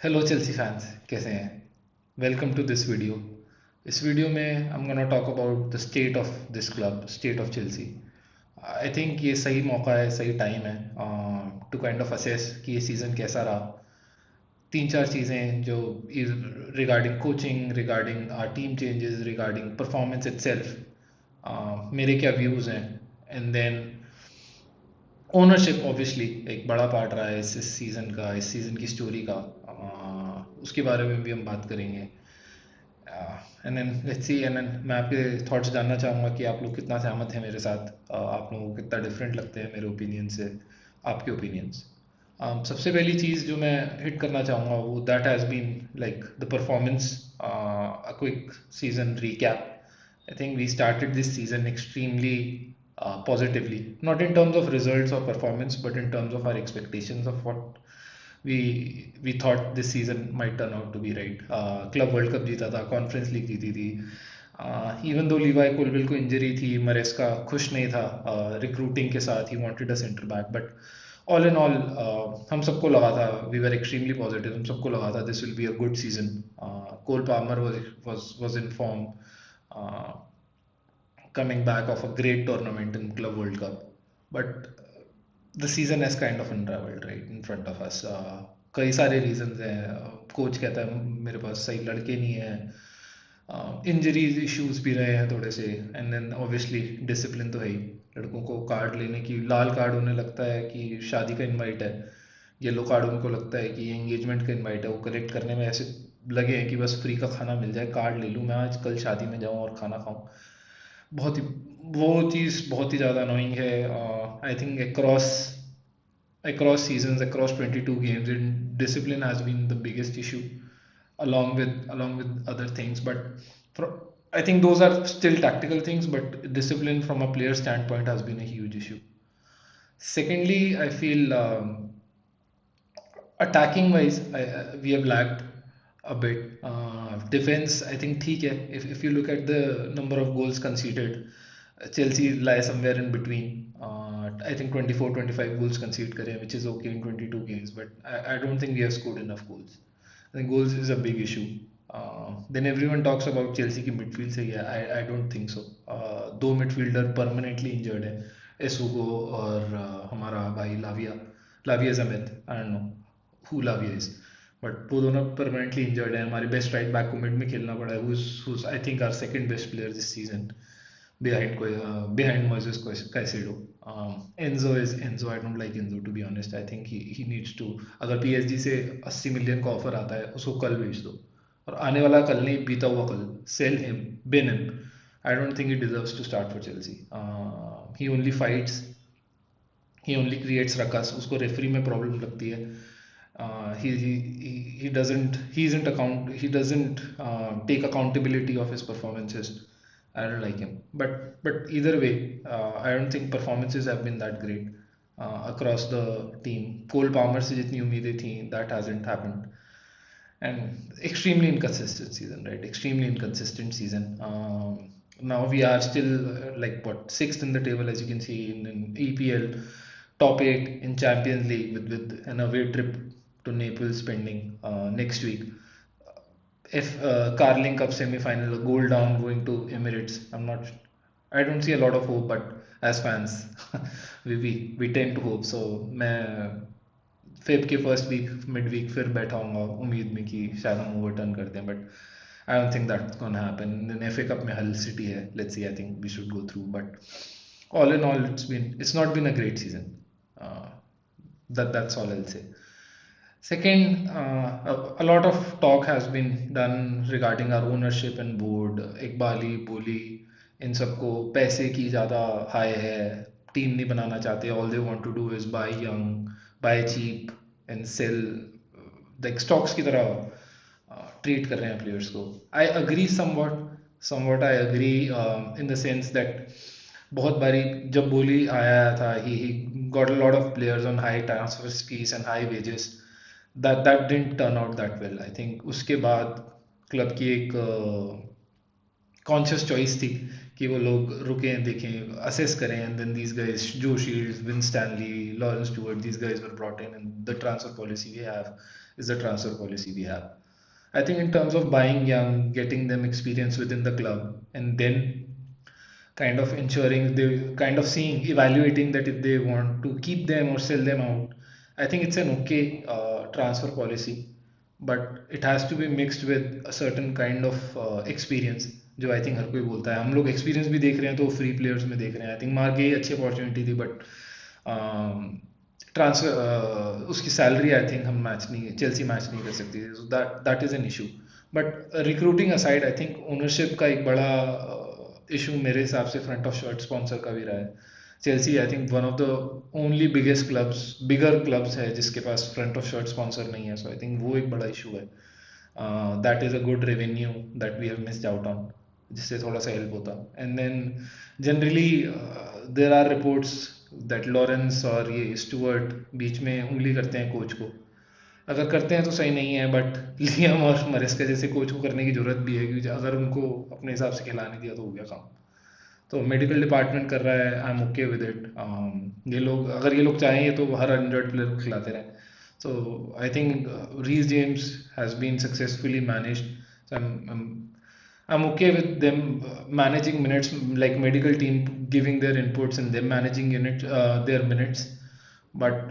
Hello Chelsea fans, कैसे हैं? Welcome to this video. इस वीडियो में I am gonna talk about the state of this club, state of Chelsea. I think ये सही मौका है, सही टाइम है टू काइंड ऑफ असेस कि ये सीज़न कैसा रहा। तीन चार चीज़ें जो regarding coaching, regarding team changes, regarding performance itself, मेरे क्या व्यूज़ हैं। एंड देन ओनरशिप ऑब्वियसली एक बड़ा पार्ट रहा है इस सीज़न का, इस सीज़न की स्टोरी का। उसके बारे में भी हम बात करेंगे। And then let's see, and then मैं आपके थॉट्स जानना चाहूँगा कि आप लोग कितना सहमत हैं मेरे साथ। आप लोगों को कितना डिफरेंट लगते हैं मेरे ओपिनियन से, आपके ओपिनियंस। सबसे पहली चीज़ जो मैं हिट करना चाहूँगा वो that has been like the performance. A quick season recap. I think we started this season extremely positively, not in terms of results or performance, but in terms of our expectations of what we thought this season might turn out to be, right? Club world cup जीता था, conference league जीती थी। Even though Levi कोलविल को injury थी, मरेस्का खुश नहीं था recruiting के साथ, he wanted a centre back, but all in all हम सबको लगा था, वी वर एक्सट्रीमली पॉजिटिव, हम सबको लगा था this will be a good season. Cole Palmer was in form, uh, coming back of a great tournament in Club World Cup. But the season has kind of unraveled right in front of us. कई सारे reasons हैं। Coach कहता है मेरे पास सही लड़के नहीं है, इंजरीज इश्यूज भी रहे हैं थोड़े से, एंड देन ऑब्वियसली डिसिप्लिन तो है ही। लड़कों को कार्ड लेने की, लाल कार्ड उन्हें लगता है कि शादी का इनवाइट है, येलो कार्ड उनको लगता है कि ये एंगेजमेंट का इनवाइट है। वो कलेक्ट करने में ऐसे लगे हैं कि बस फ्री का खाना मिल जाए, कार्ड ले लूँ मैं आज कल शादी में जाऊँ और खाना खाऊँ। बहुत ही वो चीज़ बहुत ही ज़्यादा अनोइंग है। I think across seasons, across 22 games, and discipline has been the biggest issue, along with other things. But I think those are still tactical things, but discipline from a player standpoint has been a huge issue. Secondly, I feel attacking wise, we have lagged a bit. Defense, I think ठीक है. If you look at the number of goals conceded, Chelsea lie somewhere in between. I think 24, 25 goals conceded करें, which is okay in 22 games, but I don't think we have scored enough goals. I think goals is a big issue. Then everyone talks about Chelsea की midfield सही है. I don't think so. दो midfielder permanently injured है, एसुगो और हमारा भाई लाविया समेत, I don't know who Lavia is, but वो दोनों परमानेंटली इंजर्ड हैं। हमारे बेस्ट राइट बैक को मिड में खेलना पड़ा है, who's I think our second best player this season behind Moises Caicedo. Enzo, I don't like Enzo to be honest. I think he needs to, अगर PSG से 80 million का offer आता है उसको कल भेज दो, और आने वाला कल नहीं, बीता हुआ कल, sell him, bin him. I don't think he deserves to start for Chelsea. He only fights, he only creates ruckus, उसको रेफरी में प्रॉब्लम लगती है। He doesn't take accountability of his performances. I don't like him, but either way, I don't think performances have been that great across the team. Cole Palmer से जितनी उम्मीदें थी, that hasn't happened, and extremely inconsistent season, right? Extremely inconsistent season. Now we are still like what, sixth in the table, as you can see in EPL, top eight in Champions League with an away trip to Naples pending next week. If Carling Cup semi-final, a goal down going to Emirates. I don't see a lot of hope, but as fans, we tend to hope. So मैं Feb के first week mid week फिर बैठा हूँ उम्मीद में कि शायद हम ओवरटर्न करते हैं, but I don't think that's gonna happen. F A cup में हल सिटी है, let's see, I think we should go through, but all in all it's not been a great season. uh, that's all I'll say. Second, a lot of talk has been done regarding our ownership and board. इकबाली बोली इन सबको पैसे की ज़्यादा high है, team नहीं बनाना चाहते, all they want to do is buy young, buy cheap and sell, like stocks की तरह ट्रीट कर रहे हैं प्लेयर्स को। I agree somewhat I agree in the sense that बहुत बारी जब बोली आया था, he got a lot of players on high transfer fees and high wages, that didn't turn out that well. I think उसके बाद club की एक conscious choice थी कि वो लोग रुकें, देखें, असेस करें, and then these guys, Joe Shields, Winstanley, Laurence Stewart, these guys were brought in, and the transfer policy we have is the transfer policy we have. I think in terms of buying young, getting them experience within the club, and then kind of ensuring they kind of seeing, evaluating that if they want to keep them or sell them out. I think it's an okay transfer policy, but it has to be mixed with a certain kind of experience जो I think हर कोई बोलता है. हम लोग experience भी देख रहे हैं तो फ्री प्लेयर्स में देख रहे हैं. आई थिंक मार्क ये अच्छी अपॉर्चुनिटी थी, बट ट्रांसफर उसकी सैलरी आई थिंक हम मैच नहीं, चेल्सी मैच नहीं कर सकती थी. So that is an issue. But recruiting aside, I think ownership का एक बड़ा इशू मेरे हिसाब से फ्रंट ऑफ शर्ट स्पॉन्सर का भी रहा है. Chelsea I think one of the only biggest clubs, bigger clubs है जिसके पास फ्रंट ऑफ शर्ट स्पॉन्सर नहीं है. सो आई थिंक वो एक बड़ा इशू है. That is a good revenue that we have missed out on, जिससे थोड़ा सा हेल्प होता. And then generally there are reports that Laurence और ये स्टुअर्ट बीच में उंगली करते हैं कोच को. अगर करते हैं तो सही नहीं है, बट लियम और मरेस्का जैसे कोच को करने की जरूरत भी है, क्योंकि अगर उनको अपने हिसाब से खिलाने दिया तो हो गया काम. तो मेडिकल डिपार्टमेंट कर रहा है, I am okay with it. ये लोग, अगर ये लोग चाहें तो हर इंजर्ड प्लेयर को खिलाते रहें. So I think Reece James has been successfully managed. So I'm okay with them managing minutes, like medical team giving their inputs and them managing their minutes. But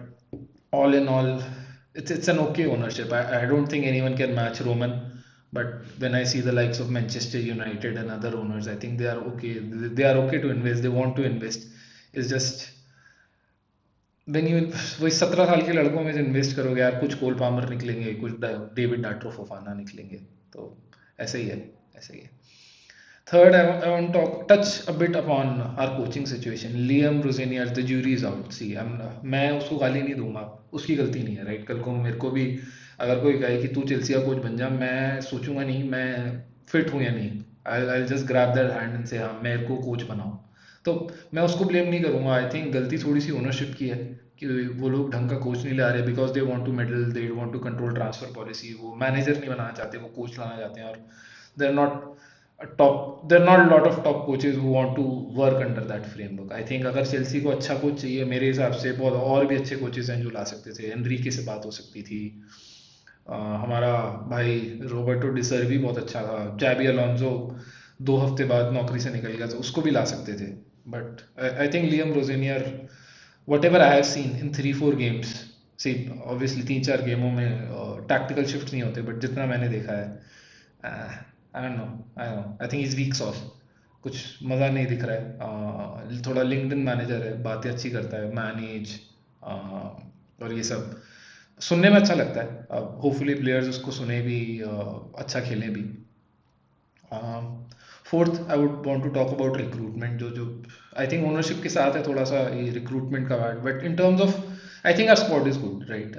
all in all, it's an okay ownership. I don't think anyone can match Roman. But when I see the likes of Manchester United and other owners, I think they are okay. They are okay to invest. They want to invest. It's just when you वही 17 साल के लड़कों में invest करोगे यार, कुछ Cole Palmer निकलेंगे, कुछ डेविड डाट्रो फोफाना निकलेंगे. तो ऐसे ही है, ऐसे ही है. Third, I want to touch a bit upon our coaching situation. Liam Rosenior, the jury is out. See, मैं उसको गाली नहीं दूंगा, उसकी गलती नहीं है, राइट. कल को मेरे को भी अगर कोई कहे कि तू चेल्सी का कोच बन जा, मैं सोचूंगा नहीं मैं फिट हूँ या नहीं. I'll just grab their hand and say हाँ मेरे को कोच बनाओ. तो मैं उसको ब्लेम नहीं करूंगा. आई थिंक गलती थोड़ी सी ओनरशिप की है कि वो लोग ढंग का कोच नहीं ला रहे, because they want to meddle, they want to control transfer policy. वो मैनेजर नहीं बनाना चाहते, वो कोच लाना चाहते हैं. और they are not there are not a lot of top coaches who want to work under that framework. I think अगर चेल्सी को अच्छा कोच चाहिए, मेरे हिसाब से बहुत और भी अच्छे कोचेस हैं जो ला सकते थे. एनरिके से बात हो सकती थी. हमारा भाई रोबर्टो डिसर्वी बहुत अच्छा था. जैबी अलोंसो 2 हफ्ते बाद नौकरी से निकल गया, तो उसको भी ला सकते थे. But I think Liam Rosenior, whatever I have seen in 3-4 games, see obviously 3-4 गेमों में टैक्टिकल शिफ्ट नहीं होते, बट जितना मैंने देखा है, I don't know, I think is weak sauce. कुछ मज़ा नहीं दिख रहा है. थोड़ा लिंक्डइन मैनेजर है, बातें अच्छी करता है, मैनेज और ये सब सुनने में अच्छा लगता है. होपफुली प्लेयर्स उसको सुने भी, अच्छा खेलें भी. Fourth, I would want to talk about recruitment. जो आई थिंक ओनरशिप के साथ है थोड़ा सा ये रिक्रूटमेंट का part, but in terms of I think our squad is good, right.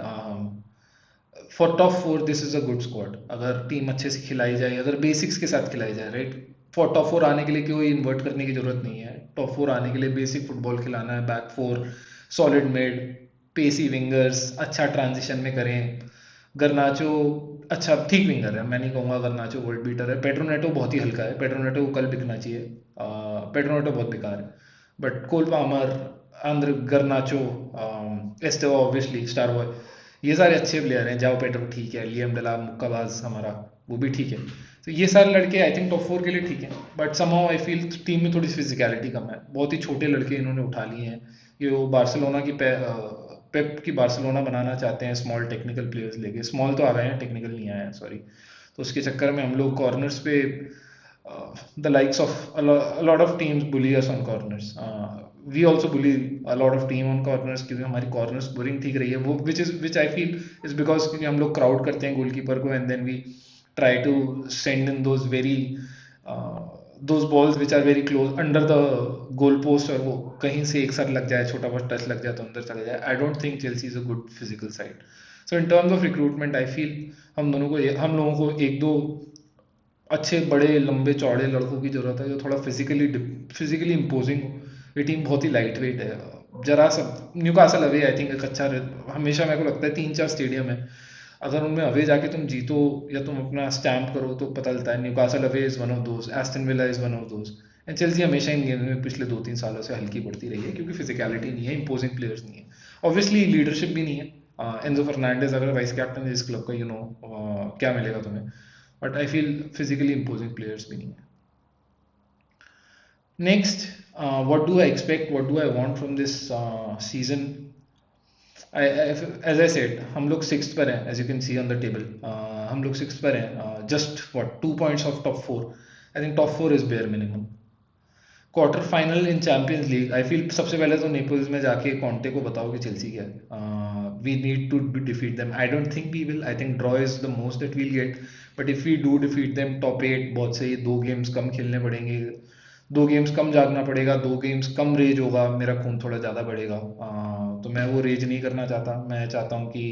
For top 4 this is a good squad. अगर team अच्छे से खिलाई जाए, अगर बेसिक्स के साथ खिलाई जाए, राइट. फॉर टॉप 4 आने के लिए कोई इन्वर्ट करने की जरूरत नहीं है. टॉप 4 आने के लिए बेसिक फुटबॉल खिलाना है. बैक 4 सॉलिड मिड, पेसी विंगर्स, अच्छा ट्रांजिशन में करें. गर्नाचो अच्छा ठीक विंगर है, मैं नहीं कहूँगा गर्नाचो वर्ल्ड बीटर है. पेड्रोनेटो बहुत ही हल्का है, पेड्रोनेटो को कल बिकना चाहिए. पेड्रोनेटो बहुत बेकार है. But Cole Palmer, Andre Garnacho, Estevao obviously star boy, ये सारे अच्छे प्लेयर हैं. जाओ पेड्रो ठीक है, लियम डेला मुक्काबाज हमारा वो भी ठीक है. तो ये सारे लड़के आई थिंक टॉप 4 के लिए ठीक है. But somehow I feel team में थोड़ी फिजिकलिटी कम है. बहुत ही छोटे लड़के इन्होंने उठा लिए हैं. ये वो बार्सिलोना की पेप की बार्सिलोना बनाना चाहते हैं, स्मॉल टेक्निकल प्लेयर्स लेके. स्मॉल तो आ गए हैं, टेक्निकल नहीं आया है, सॉरी. तो उसके चक्कर में हम लोग कॉर्नर्स पे the likes of a lot of teams bully us on corners. We also bully a lot of team on corners, क्योंकि हमारी कॉर्नर्स बोरिंग ठीक रही है. वो which I feel is because क्योंकि हम लोग क्राउड करते हैं गोलकीपर को, and then we try to send in those very those balls which are very close under the goal post, और वो कहीं से एक साथ लग जाए, छोटा बहुत टच लग जाए तो अंदर चले जाए. आई don't think Chelsea is a good physical side. So in terms of recruitment I feel हम लोगों को एक दो अच्छे बड़े लंबे चौड़े लड़कों की जरूरत है जो थोड़ा फिजिकली इम्पोजिंग हो. ये टीम बहुत ही लाइट वेट है. जरा सा न्यूकासल अवे आई थिंक एक अच्छा, हमेशा मेरे को लगता है 3-4 स्टेडियम है, अगर उनमें अवे जाके तुम जीतो या तुम अपना स्टैम्प करो तो पता चलता है. Newcastle away is one of those, Aston villa is one of those. And Chelsea हमेशा इन गेम में पिछले 2-3 सालों से हल्की पड़ती रही है, क्योंकि फिजिकलिटी नहीं है, इंपोजिंग प्लेयर्स नहीं है, ऑब्वियसली लीडरशिप भी नहीं है. एंजो फर्नांडिस अगर वाइस कैप्टन है इस क्लब का, क्या मिलेगा तुम्हें? But I feel physically imposing players भी नहीं है. Next, what do I expect, what do I want from this season? As I said, हम लोग सिक्स्थ पर हैं, as you can see on the table. हम लोग सिक्स्थ पर हैं, just what 2 points of top four. I think top four is bare minimum. Quarter final in champions league, I feel सबसे पहले तो नेपल्स में जाके कॉन्टे को बताओ कि चेल्सी क्या है. We need to defeat them. I don't think we will. I think draw is the most that we'll get. But if we do defeat them, top eight बहुत सही. 2 गेम्स कम खेलने पड़ेंगे, 2 गेम्स कम जागना पड़ेगा, 2 गेम्स कम raise होगा, मेरा खून थोड़ा ज़्यादा बढ़ेगा. तो मैं वो रेज नहीं करना चाहता. मैं चाहता हूँ कि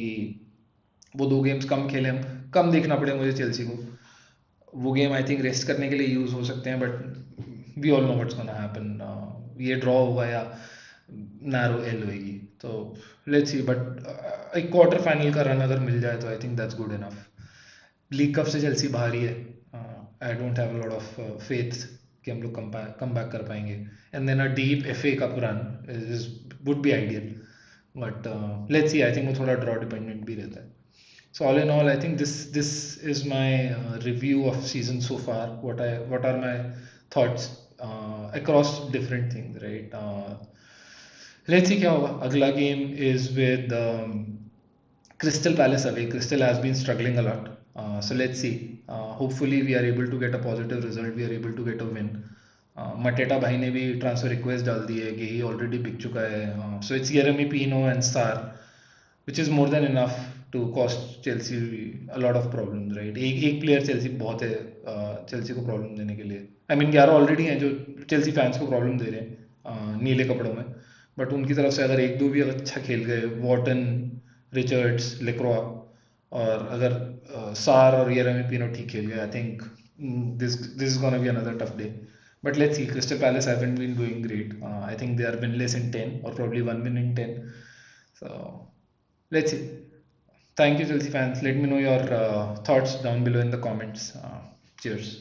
वो 2 गेम्स कम खेलें, कम देखना पड़े मुझे चेल्सी को. वो गेम आई थिंक रेस्ट करने के लिए यूज हो सकते हैं, but we all know what's gonna happen. ये ड्रॉ होगा या नैरो एल होगी, तो लेट्स सी. बट एक क्वार्टर फाइनल का रन अगर मिल जाए तो I think that's good enough. League cup से चेल्सी बाहर ही है. I don't have a lot of faith कि हम लोग कम बैक कर पाएंगे. And then a deep FA cup run is would be ideal. But let's see. I think वो थोड़ा ड्रॉ डिपेंडेंट भी रहता है. So all in all, I think this is my review of season so far. What are my thoughts across different things, right? Let's see क्या होगा. अगला game is with Crystal Palace away. Crystal has been struggling a lot. So let's see. Hopefully we are able to get a positive result. We are able to get a win. मटेटा भाई ने भी transfer request डाल दी है, गेही already बिक चुका है. So it's Yeremy Pino and Sarr, which is more than enough to cost Chelsea a lot of problems, right? एक player Chelsea बहुत है चेल्सी को प्रॉब्लम देने के लिए. आई मीन 11 ऑलरेडी हैं जो चेल्सी फैंस को प्रॉब्लम दे रहे हैं नीले कपड़ों में. बट उनकी तरफ से अगर एक दो भी अगर अच्छा खेल गए, वॉटन, रिचर्ड्स, लेक्रोआ, और अगर सार और येरेमी पिनो ठीक खेल गए, I think this is gonna be another tough day. But let's see. Crystal Palace haven't been doing great. I think they are winless in 10 or probably one win in 10. So let's see. Thank you, Chelsea fans. Let me know your thoughts down below in the comments. Cheers.